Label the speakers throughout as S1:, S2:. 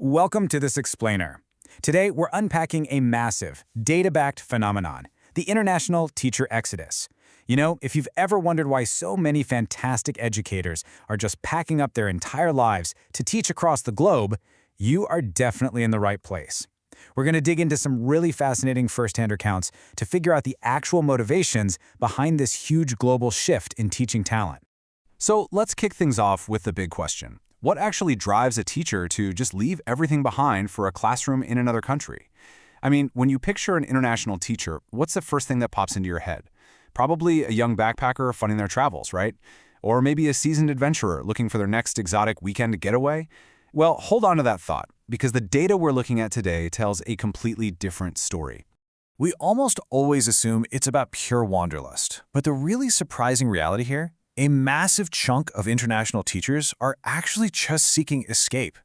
S1: Welcome to This Explainer. Today, we're unpacking a massive, data-backed phenomenon, the international teacher exodus. You know, if you've ever wondered why so many fantastic educators are just packing up their entire lives to teach across the globe, you are definitely in the right place. We're going to dig into some really fascinating first-hand accounts to figure out the actual motivations behind this huge global shift in teaching talent.
S2: So let's kick things off with the big question. What actually drives a teacher to just leave everything behind for a classroom in another country? I mean, when you picture an international teacher, what's the first thing that pops into your head? Probably a young backpacker funding their travels, right? Or maybe a seasoned adventurer looking for their next exotic weekend getaway? Well, hold on to that thought, because the data we're looking at today tells a completely different story.
S3: We almost always assume it's about pure wanderlust, but the really surprising reality here, a massive chunk of international teachers are actually just seeking escape.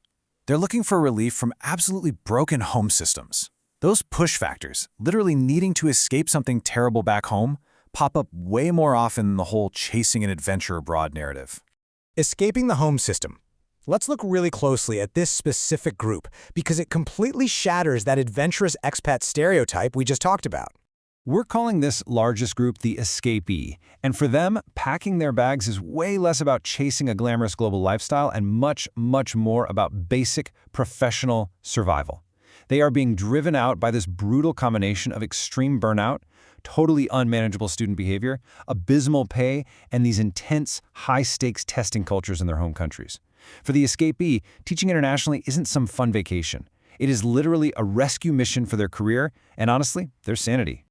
S3: They're looking for relief from absolutely broken home systems. Those push factors, literally needing to escape something terrible back home, pop up way more often than the whole chasing an adventure abroad narrative.
S4: Escaping the home system. Let's look really closely at this specific group because it completely shatters that adventurous expat stereotype we just talked about.
S2: We're calling this largest group the escapee, and for them, packing their bags is way less about chasing a glamorous global lifestyle and much, much more about basic professional survival. They are being driven out by this brutal combination of extreme burnout, totally unmanageable student behavior, abysmal pay, and these intense, high-stakes testing cultures in their home countries. For the escapee, teaching internationally isn't some fun vacation. It is literally a rescue mission for their career and, honestly, their sanity.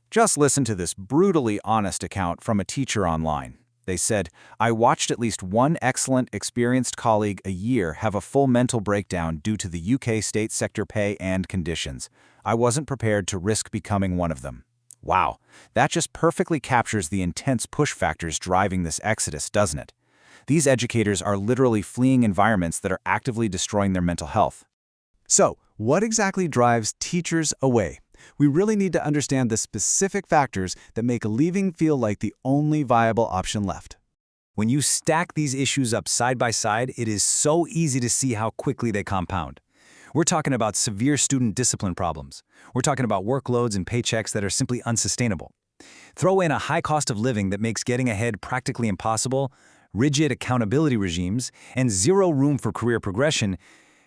S1: Just listen to this brutally honest account from a teacher online. They said, "I watched at least one excellent, experienced colleague a year have a full mental breakdown due to the UK state sector pay and conditions. I wasn't prepared to risk becoming one of them." Wow, that just perfectly captures the intense push factors driving this exodus, doesn't it? These educators are literally fleeing environments that are actively destroying their mental health.
S3: So, what exactly drives teachers away? We really need to understand the specific factors that make leaving feel like the only viable option left.
S1: When you stack these issues up side by side, it is so easy to see how quickly they compound. We're talking about severe student discipline problems. We're talking about workloads and paychecks that are simply unsustainable. Throw in a high cost of living that makes getting ahead practically impossible, rigid accountability regimes, and zero room for career progression,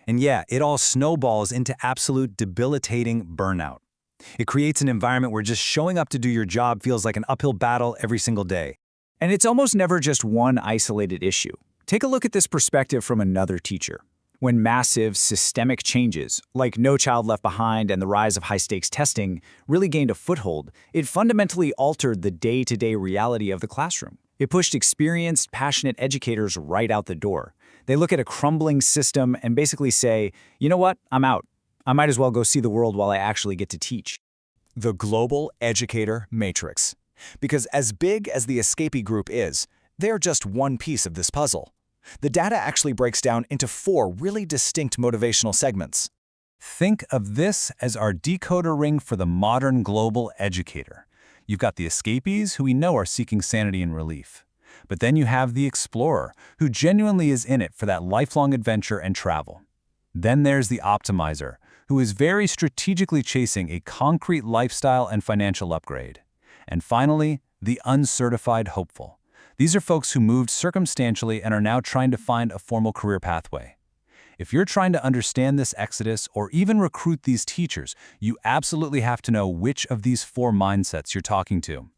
S1: and yeah, it all snowballs into absolute debilitating burnout. It creates an environment where just showing up to do your job feels like an uphill battle every single day. And it's almost never just one isolated issue. Take a look at this perspective from another teacher. When massive, systemic changes, like No Child Left Behind and the rise of high-stakes testing, really gained a foothold, it fundamentally altered the day-to-day reality of the classroom. It pushed experienced, passionate educators right out the door. They look at a crumbling system and basically say, you know what, I'm out. I might as well go see the world while I actually get to teach.
S3: The global educator matrix. Because as big as the escapee group is, they're just one piece of this puzzle. The data actually breaks down into 4 really distinct motivational segments.
S2: Think of this as our decoder ring for the modern global educator. You've got the escapees, who we know are seeking sanity and relief. But then you have the explorer, who genuinely is in it for that lifelong adventure and travel. Then there's the optimizer, who is very strategically chasing a concrete lifestyle and financial upgrade. And finally, the uncertified hopeful. These are folks who moved circumstantially and are now trying to find a formal career pathway. If you're trying to understand this exodus or even recruit these teachers, you absolutely have to know which of these 4 mindsets you're talking to.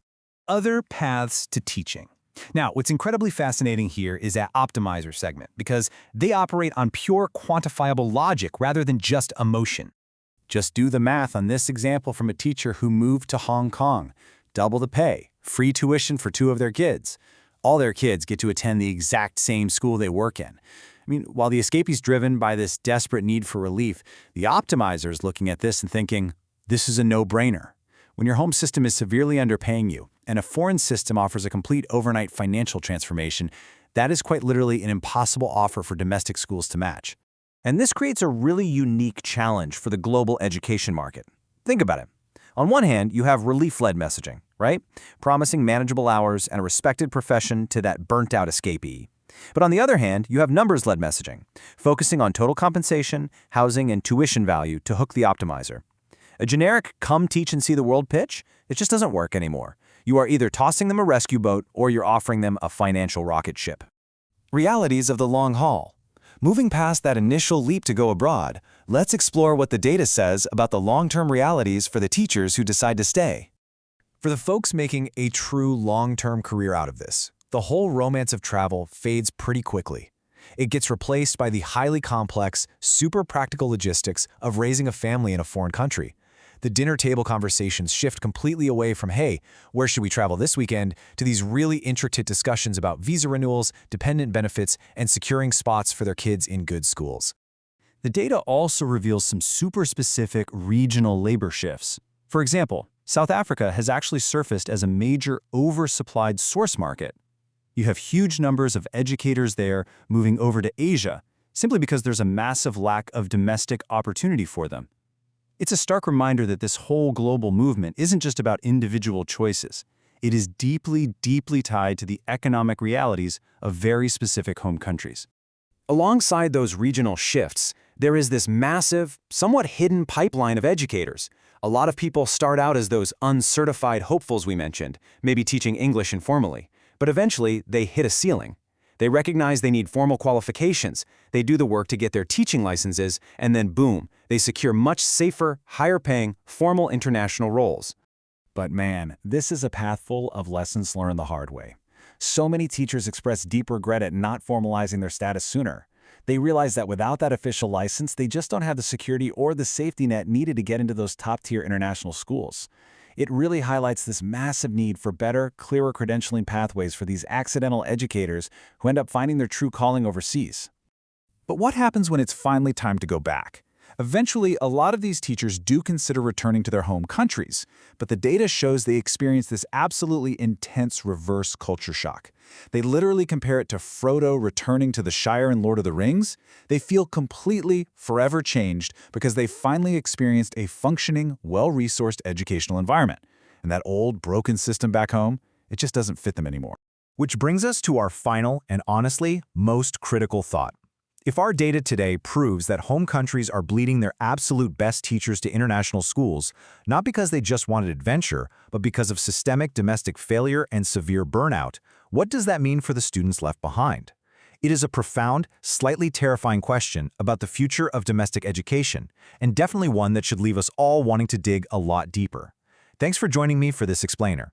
S4: Other paths to teaching. Now, what's incredibly fascinating here is that optimizer segment because they operate on pure quantifiable logic rather than just emotion.
S1: Just do the math on this example from a teacher who moved to Hong Kong. Double the pay, free tuition for 2 of their kids. All their kids get to attend the exact same school they work in. I mean, while the escapee's driven by this desperate need for relief, the optimizer's looking at this and thinking, this is a no-brainer. When your home system is severely underpaying you, and a foreign system offers a complete overnight financial transformation, that is quite literally an impossible offer for domestic schools to match. And this creates a really unique challenge for the global education market. Think about it. On one hand, you have relief-led messaging, right? Promising manageable hours and a respected profession to that burnt-out escapee. But on the other hand, you have numbers-led messaging, focusing on total compensation, housing, and tuition value to hook the optimizer. A generic come teach and see the world pitch, it just doesn't work anymore. You are either tossing them a rescue boat or you're offering them a financial rocket ship. Realities of the long haul. Moving past that initial leap to go abroad, let's explore what the data says about the long-term realities for the teachers who decide to stay.
S4: For the folks making a true long-term career out of this, the whole romance of travel fades pretty quickly. It gets replaced by the highly complex, super practical logistics of raising a family in a foreign country. The dinner table conversations shift completely away from, hey, where should we travel this weekend, to these really intricate discussions about visa renewals, dependent benefits, and securing spots for their kids in good schools.
S2: The data also reveals some super specific regional labor shifts. For example, South Africa has actually surfaced as a major oversupplied source market. You have huge numbers of educators there moving over to Asia, simply because there's a massive lack of domestic opportunity for them. It's a stark reminder that this whole global movement isn't just about individual choices. It is deeply, deeply tied to the economic realities of very specific home countries.
S1: Alongside those regional shifts, there is this massive, somewhat hidden pipeline of educators. A lot of people start out as those uncertified hopefuls we mentioned, maybe teaching English informally, but eventually they hit a ceiling. They recognize they need formal qualifications, they do the work to get their teaching licenses, and then boom, they secure much safer, higher-paying, formal international roles.
S2: But man, this is a path full of lessons learned the hard way. So many teachers express deep regret at not formalizing their status sooner. They realize that without that official license, they just don't have the security or the safety net needed to get into those top-tier international schools. It really highlights this massive need for better, clearer credentialing pathways for these accidental educators who end up finding their true calling overseas.
S3: But what happens when it's finally time to go back? Eventually, a lot of these teachers do consider returning to their home countries, but the data shows they experience this absolutely intense reverse culture shock. They literally compare it to Frodo returning to the Shire in Lord of the Rings. They feel completely, forever changed because they finally experienced a functioning, well-resourced educational environment. And that old, broken system back home, it just doesn't fit them anymore. Which brings us to our final and honestly, most critical thought. If our data today proves that home countries are bleeding their absolute best teachers to international schools, not because they just wanted adventure, but because of systemic domestic failure and severe burnout, what does that mean for the students left behind? It is a profound, slightly terrifying question about the future of domestic education, and definitely one that should leave us all wanting to dig a lot deeper. Thanks for joining me for this explainer.